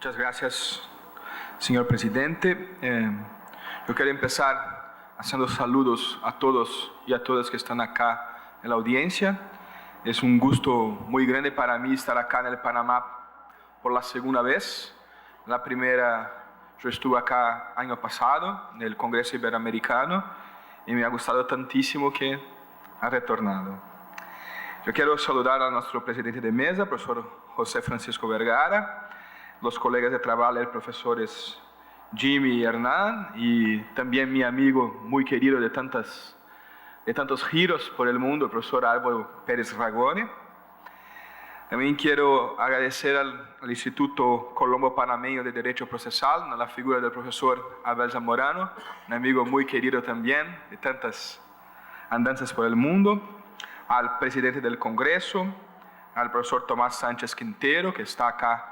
Muchas gracias, señor presidente. Yo quiero empezar haciendo saludos a todos y a todas que están acá en la audiencia. Es un gusto muy grande para mí estar acá en el Panamá por la segunda vez. La primera, yo estuve acá año pasado en el Congreso Iberoamericano y me ha gustado tantísimo que ha retornado. Yo quiero saludar a nuestro presidente de mesa, profesor José Francisco Vergara, los colegas de trabajo, los profesores Jimmy y Hernán, y también mi amigo muy querido de tantos giros por el mundo, el profesor Álvaro Pérez Ragone. También quiero agradecer al Instituto Colombo Panameño de Derecho Procesal, en la figura del profesor Abel Zamorano, un amigo muy querido también de tantas andanzas por el mundo, al presidente del Congreso, al profesor Tomás Sánchez Quintero, que está acá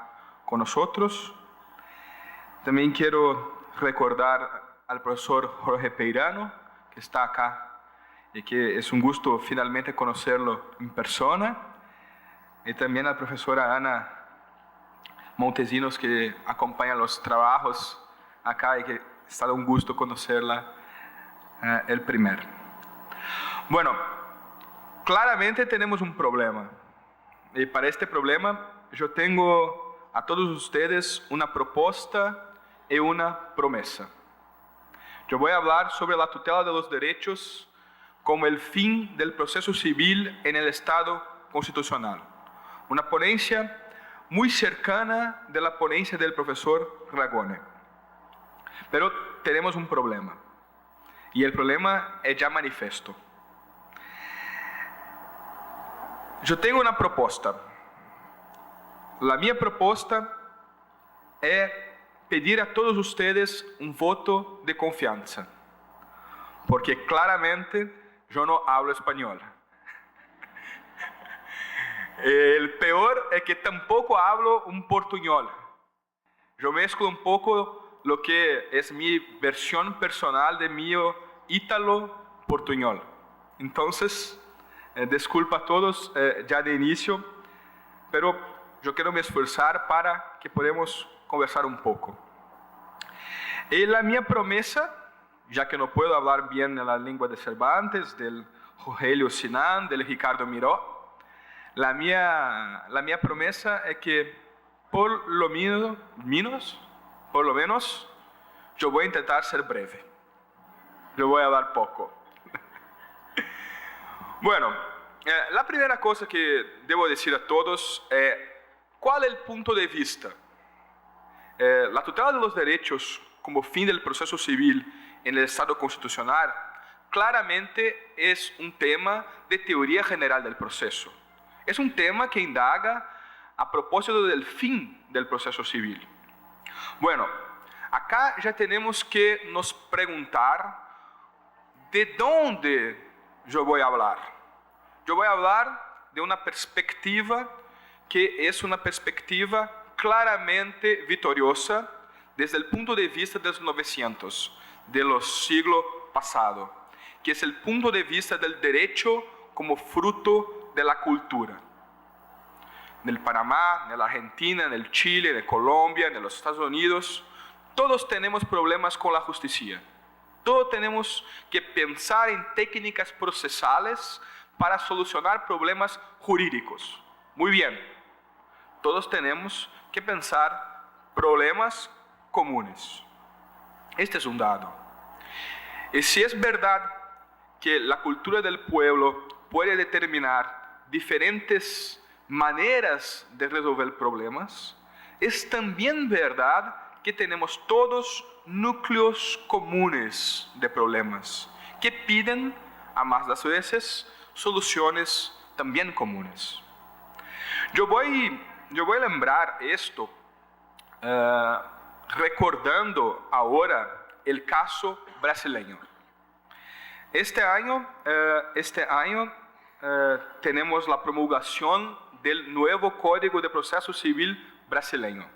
con nosotros. También quiero recordar al profesor Jorge Peirano, que está acá y que es un gusto finalmente conocerlo en persona. Y también a la profesora Ana Montesinos, que acompaña los trabajos acá y que ha estado un gusto conocerla el primero. Bueno, claramente tenemos un problema. Y para este problema yo tengo a todos ustedes una propuesta y una promesa. Yo voy a hablar sobre la tutela de los derechos como el fin del proceso civil en el Estado constitucional. Una ponencia muy cercana de la ponencia del profesor Ragone. Pero tenemos un problema. Y el problema es ya manifiesto. Yo tengo una proposta. La minha proposta é pedir a todos ustedes um voto de confiança, porque claramente eu não hablo espanhol. O pior é que tampouco hablo um portuñol. Eu mezclo um pouco lo que é minha versão personal de meu ítalo-portuñol. Então, desculpa a todos já de início, pero eu quero me esforçar para que podamos conversar um pouco. E a minha promessa, já que não posso falar bem na língua de Cervantes, del Rogelio Sinan, del Ricardo Miró, a minha promessa é que por lo menos, eu vou tentar ser breve. Eu vou falar pouco. Bueno, la primera cosa que debo decir a todos es cuál es el punto de vista. La tutela de los derechos como fin del proceso civil en el Estado constitucional claramente es un tema de teoría general del proceso. Es un tema que indaga a propósito del fin del proceso civil. Bueno, acá ya tenemos que nos preguntar de dónde yo voy a hablar. Yo voy a hablar de una perspectiva que es una perspectiva claramente victoriosa desde el punto de vista de los 900, de los siglos pasados, que es el punto de vista del derecho como fruto de la cultura. En el Panamá, en la Argentina, en el Chile, en Colombia, en los Estados Unidos, todos tenemos problemas con la justicia. Todos tenemos que pensar en técnicas procesales para solucionar problemas jurídicos. Muy bien. Todos tenemos que pensar problemas comunes. Este es un dado. Y si es verdad que la cultura del pueblo puede determinar diferentes maneras de resolver problemas, es también verdad que tenemos todos núcleos comunes de problemas que piden, a más las veces, soluciones también comunes. Yo voy a lembrar esto recordando ahora el caso brasileño. Este año tenemos la promulgación del nuevo Código de Proceso Civil brasileño.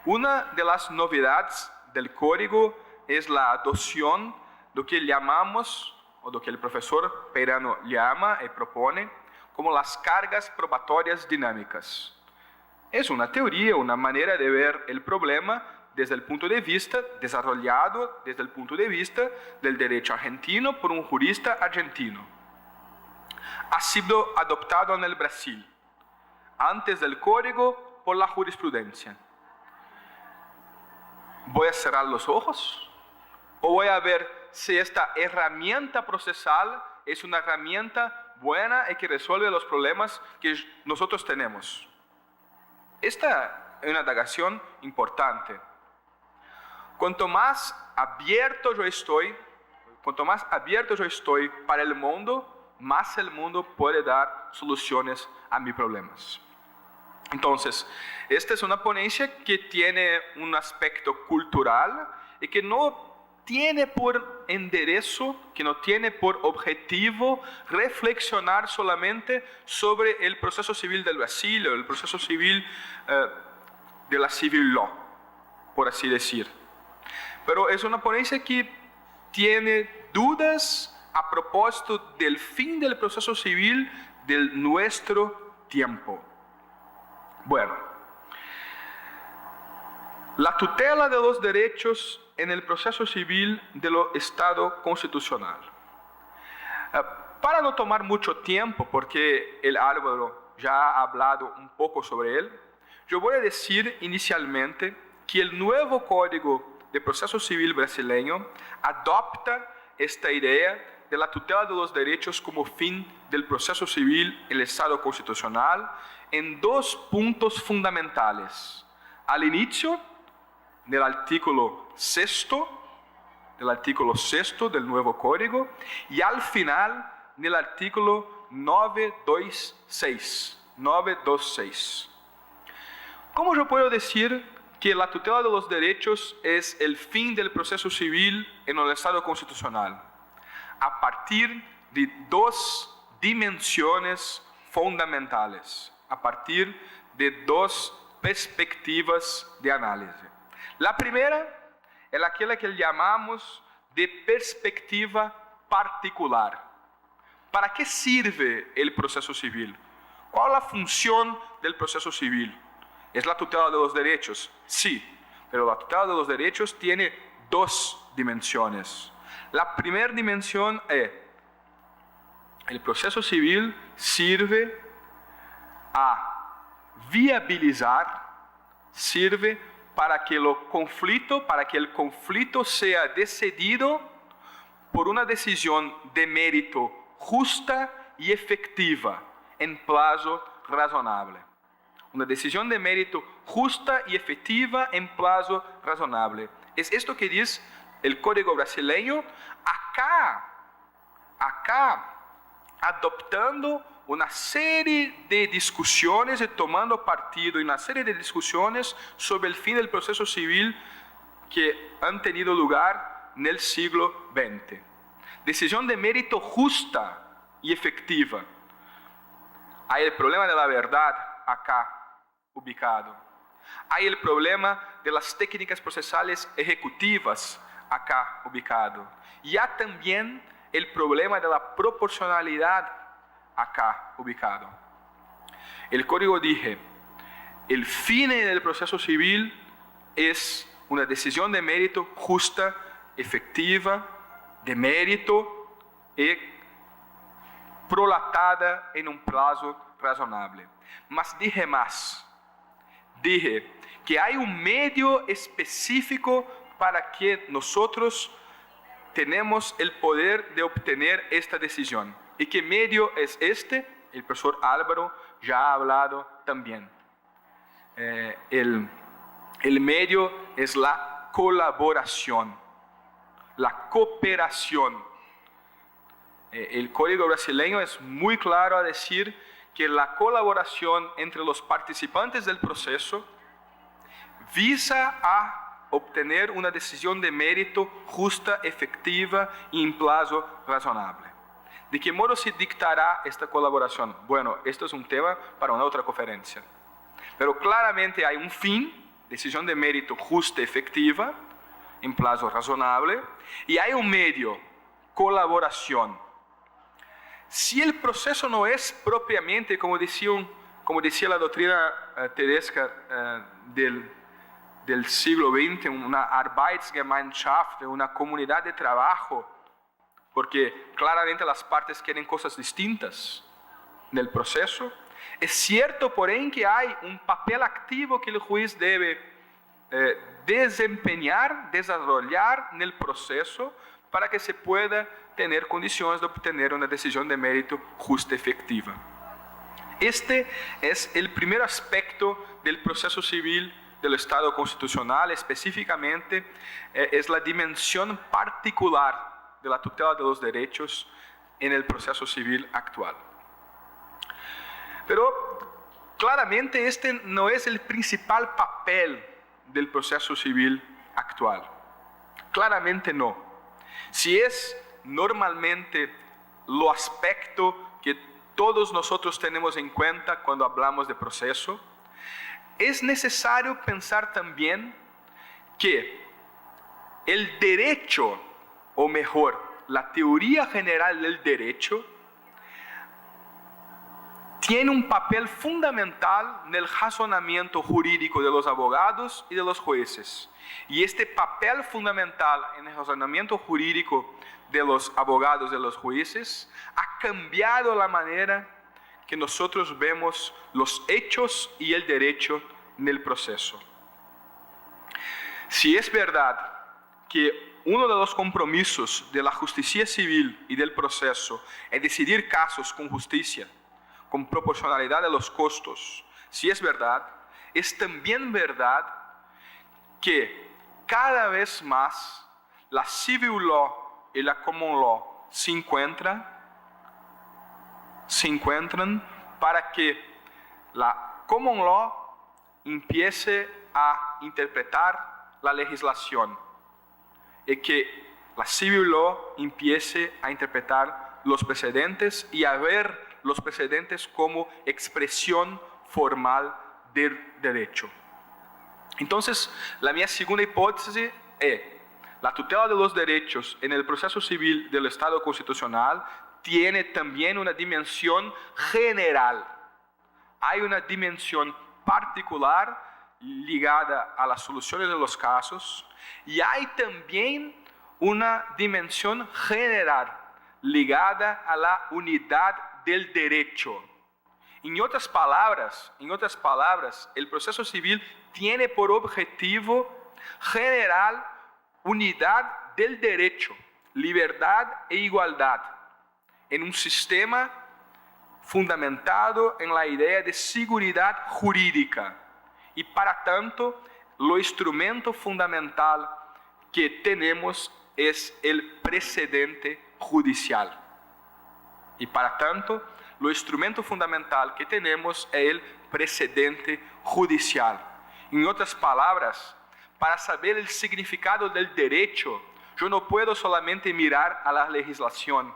Una de las novedades del código es la adopción de lo que llamamos, o lo que el profesor Peirano llama y propone, como las cargas probatorias dinámicas. Es una teoría, una manera de ver el problema desde el punto de vista, desarrollado desde el punto de vista del derecho argentino por un jurista argentino. Ha sido adoptado en el Brasil, antes del código por la jurisprudencia. ¿Voy a cerrar los ojos? ¿O voy a ver si esta herramienta procesal es una herramienta buena y que resuelve los problemas que nosotros tenemos? Esta es una indagación importante. Cuanto más abierto yo estoy para el mundo, más el mundo puede dar soluciones a mis problemas. Entonces, esta es una ponencia que tiene un aspecto cultural y que no tiene por enderezo, que no tiene por objetivo reflexionar solamente sobre el proceso civil del Brasil o el proceso civil de la civil law, por así decir. Pero es una ponencia que tiene dudas a propósito del fin del proceso civil de nuestro tiempo. Bueno, la tutela de los derechos en el proceso civil del Estado constitucional. Para no tomar mucho tiempo, porque el Álvaro ya ha hablado un poco sobre él, yo voy a decir inicialmente que el nuevo Código de Proceso Civil brasileño adopta esta idea de la tutela de los derechos como fin del proceso civil en el Estado constitucional en dos puntos fundamentales. Al inicio, del artículo 6 del nuevo código, y al final del artículo 926. ¿Cómo yo puedo decir que la tutela de los derechos es el fin del proceso civil en el Estado constitucional? A partir de dos dimensiones fundamentales, a partir de dos perspectivas de análisis. La primera es aquella que llamamos de perspectiva particular. ¿Para qué sirve el proceso civil? ¿Cuál es la función del proceso civil? ¿Es la tutela de los derechos? Sí, pero la tutela de los derechos tiene dos dimensiones. La primera dimensión es: el proceso civil sirve a viabilizar, sirve para que el conflicto sea decidido por una decisión de mérito justa y efectiva en plazo razonable. Una decisión de mérito justa y efectiva en plazo razonable. Es esto que dice el Código brasileño, acá adoptando una serie de discusiones y tomando partido en una serie de discusiones sobre el fin del proceso civil que han tenido lugar en el siglo XX. Decisión de mérito justa y efectiva. Hay el problema de la verdad acá ubicado. Hay el problema de las técnicas procesales ejecutivas acá ubicado. Y hay también el problema de la proporcionalidad acá ubicado. El código dice: el fin del proceso civil es una decisión de mérito justa, efectiva, de mérito y prolatada en un plazo razonable. Mas dije más. Dije que hay un medio específico para que nosotros tenemos el poder de obtener esta decisión. ¿Y qué medio es este? El profesor Álvaro ya ha hablado también. El medio es la colaboración, la cooperación. El Código brasileño es muy claro a decir que la colaboración entre los participantes del proceso visa a obtener una decisión de mérito justa, efectiva y en plazo razonable. ¿De qué modo se dictará esta colaboración? Bueno, esto es un tema para una otra conferencia. Pero claramente hay un fin, decisión de mérito justa, efectiva, en plazo razonable, y hay un medio, colaboración. Si el proceso no es propiamente, como decía como decía la doctrina tedesca del siglo XX, una Arbeitsgemeinschaft, una comunidad de trabajo, porque claramente las partes quieren cosas distintas del proceso. Es cierto, porém, que hay un papel activo que el juez debe desempeñar, desarrollar en el proceso para que se pueda tener condiciones de obtener una decisión de mérito justa y efectiva. Este es el primer aspecto del proceso civil del Estado constitucional, específicamente es la dimensión particular de la tutela de los derechos en el proceso civil actual. Pero claramente este no es el principal papel del proceso civil actual. Claramente no. Si es normalmente lo aspecto que todos nosotros tenemos en cuenta cuando hablamos de proceso, es necesario pensar también que el derecho, o mejor, la teoría general del derecho, tiene un papel fundamental en el razonamiento jurídico de los abogados y de los jueces. Y este papel fundamental en el razonamiento jurídico de los abogados y de los jueces ha cambiado la manera que nosotros vemos los hechos y el derecho en el proceso. Si es verdad que uno de los compromisos de la justicia civil y del proceso es decidir casos con justicia, con proporcionalidad de los costos, si es verdad, es también verdad que cada vez más la civil law y la common law se encuentran para que la common law empiece a interpretar la legislación y que la civil law empiece a interpretar los precedentes y a ver los precedentes como expresión formal del derecho. Entonces, la mi segunda hipótesis es: la tutela de los derechos en el proceso civil del Estado constitucional tiene también una dimensión general. Hay una dimensión particular ligada a las soluciones de los casos y hay también una dimensión general ligada a la unidad del derecho. En otras palabras, el proceso civil tiene por objetivo generar unidad del derecho, libertad e igualdad, en un sistema fundamentado en la idea de seguridad jurídica. Y para tanto, lo instrumento fundamental que tenemos es el precedente judicial. Y para tanto, lo instrumento fundamental que tenemos es el precedente judicial. En otras palabras, para saber el significado del derecho, yo no puedo solamente mirar a la legislación.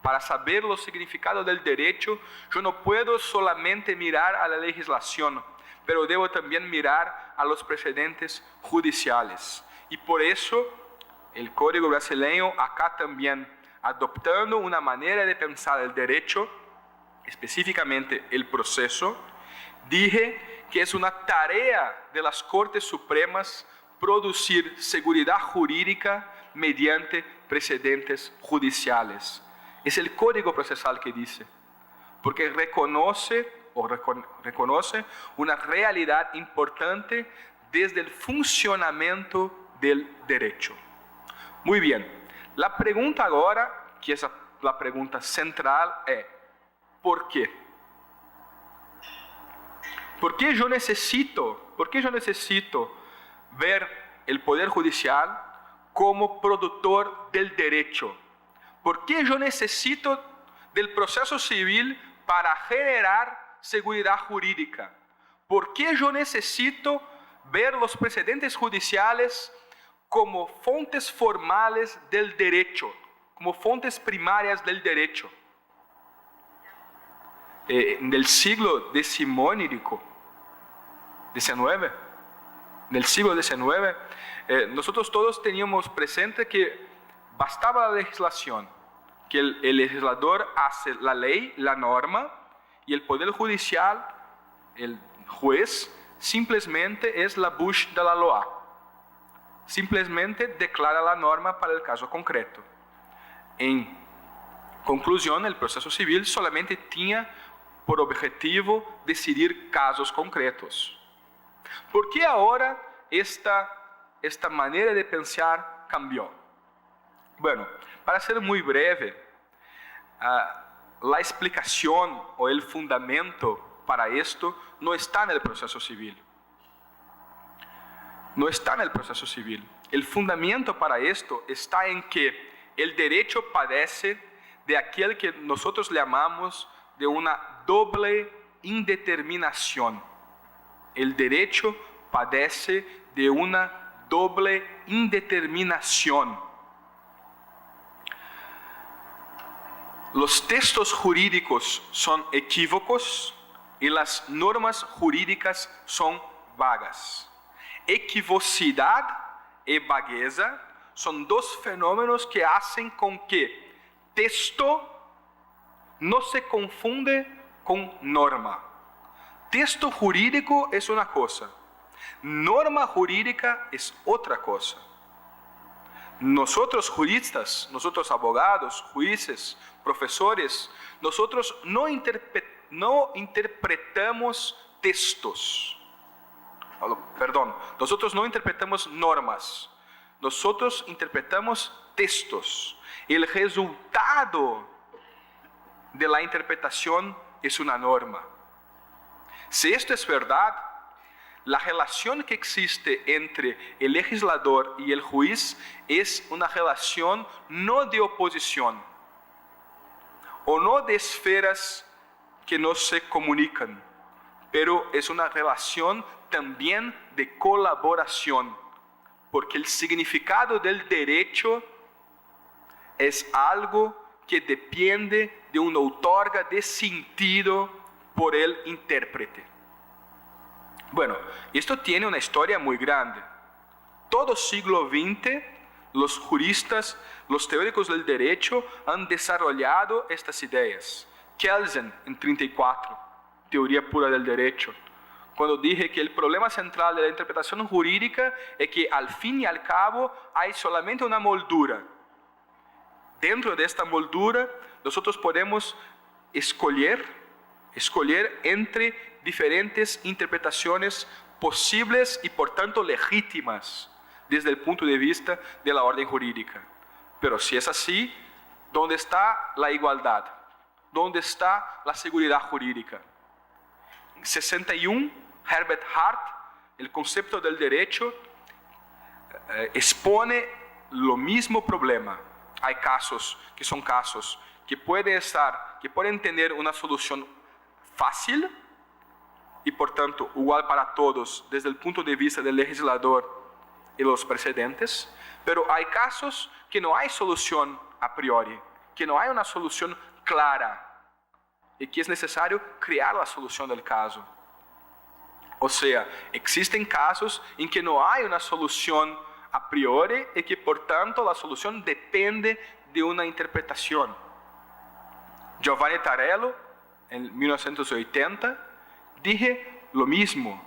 Para saber los significados del derecho, yo no puedo solamente mirar a la legislación, pero debo también mirar a los precedentes judiciales. Y por eso, el Código Brasileño acá también, adoptando una manera de pensar el derecho, específicamente el proceso, dije que es una tarea de las Cortes Supremas producir seguridad jurídica mediante precedentes judiciales. Es el Código Procesal que dice, porque reconoce una realidad importante desde el funcionamiento del derecho. Muy bien. La pregunta ahora, que es la pregunta central, es ¿por qué? ¿Por qué yo necesito ver el Poder Judicial como productor del derecho? ¿Por qué yo necesito del proceso civil para generar seguridad jurídica? ¿Por qué yo necesito ver los precedentes judiciales como fuentes formales del derecho, como fuentes primarias del derecho? En el siglo XIX, nosotros todos teníamos presente que bastaba la legislación, que el legislador hace la ley, la norma, y el Poder Judicial, el juez, simplesmente es la bouche de la loi. Simplesmente declara la norma para el caso concreto. En conclusión, el proceso civil solamente tenía por objetivo decidir casos concretos. ¿Por qué ahora esta manera de pensar cambió? Bueno, para ser muy breve, la explicación o el fundamento para esto no está en el proceso civil. No está en el proceso civil. El fundamento para esto está en que el derecho padece de aquel que nosotros llamamos de una doble indeterminación. El derecho padece de una doble indeterminación. Los textos jurídicos son equívocos y las normas jurídicas son vagas. Equivocidad y vagueza son dos fenómenos que hacen con que texto no se confunde con norma. Texto jurídico es una cosa, norma jurídica es otra cosa. Nosotros juristas, nosotros abogados, jueces, profesores, nosotros no interpretamos textos. Perdón, nosotros no interpretamos normas, nosotros interpretamos textos. El resultado de la interpretación es una norma. Si esto es verdad, la relación que existe entre el legislador y el juez es una relación no de oposición o no de esferas que no se comunican, pero es una relación también de colaboración, porque el significado del derecho es algo que depende de una otorga de sentido por el intérprete. Bueno, esto tiene una historia muy grande. Todo siglo XX, los juristas, los teóricos del derecho han desarrollado estas ideas. Kelsen, en 34, Teoría Pura del Derecho, cuando dije que el problema central de la interpretación jurídica es que al fin y al cabo hay solamente una moldura. Dentro de esta moldura, nosotros podemos escoger entre diferentes interpretaciones posibles y por tanto legítimas desde el punto de vista de la orden jurídica. Pero si es así, ¿dónde está la igualdad? ¿Dónde está la seguridad jurídica? En 61, Herbert Hart, el concepto del derecho, expone lo mismo problema. Hay casos que pueden tener una solución fácil y por tanto igual para todos desde el punto de vista del legislador y los precedentes, pero hay casos que no hay solución a priori, que no hay una solución clara y que es necesario crear la solución del caso. O sea, existen casos en que no hay una solución a priori y que por tanto la solución depende de una interpretación. Giovanni Tarello, en 1980, dije lo mismo,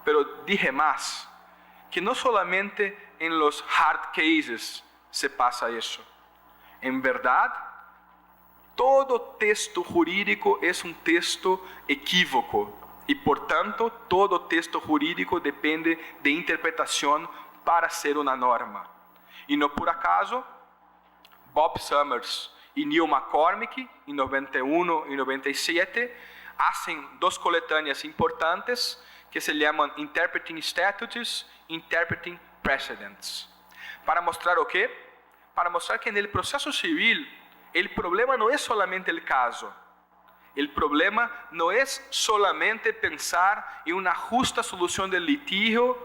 pero dije más, que no solamente en los hard cases se pasa eso. En verdad, todo texto jurídico es un texto equívoco y por tanto todo texto jurídico depende de interpretación para ser una norma. Y no por acaso, Bob Summers y Neil McCormick, en 91 y 97, hacen dos coletáneas importantes que se llaman Interpreting Statutes, Interpreting Precedents. ¿Para mostrar o qué? Para mostrar que en el proceso civil el problema no es solamente el caso. El problema no es solamente pensar en una justa solución del litigio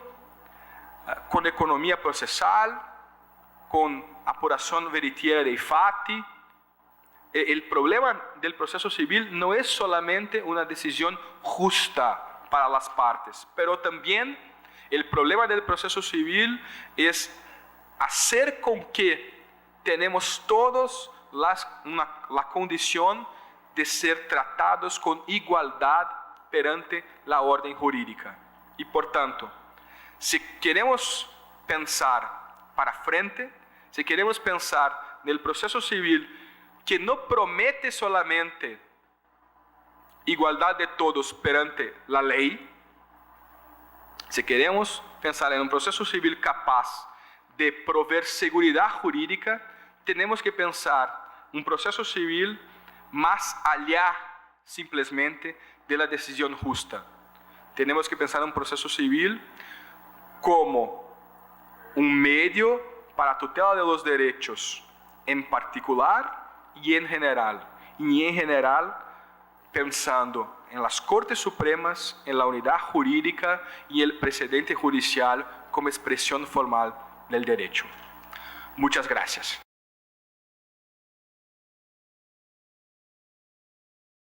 con economía procesal, con apuración veritiera dei fatti. El problema del proceso civil no es solamente una decisión justa para las partes, pero también el problema del proceso civil es hacer con que tenemos todos la condición de ser tratados con igualdad perante la orden jurídica. Y por tanto, si queremos pensar para frente, si queremos pensar en el proceso civil que no promete solamente igualdad de todos perante la ley, si queremos pensar en un proceso civil capaz de proveer seguridad jurídica, tenemos que pensar un proceso civil más allá simplesmente de la decisión justa. Tenemos que pensar en un proceso civil como un medio para tutela de los derechos en particular y en general. Y en general pensando en las Cortes Supremas, en la unidad jurídica y el precedente judicial como expresión formal del derecho. Muchas gracias.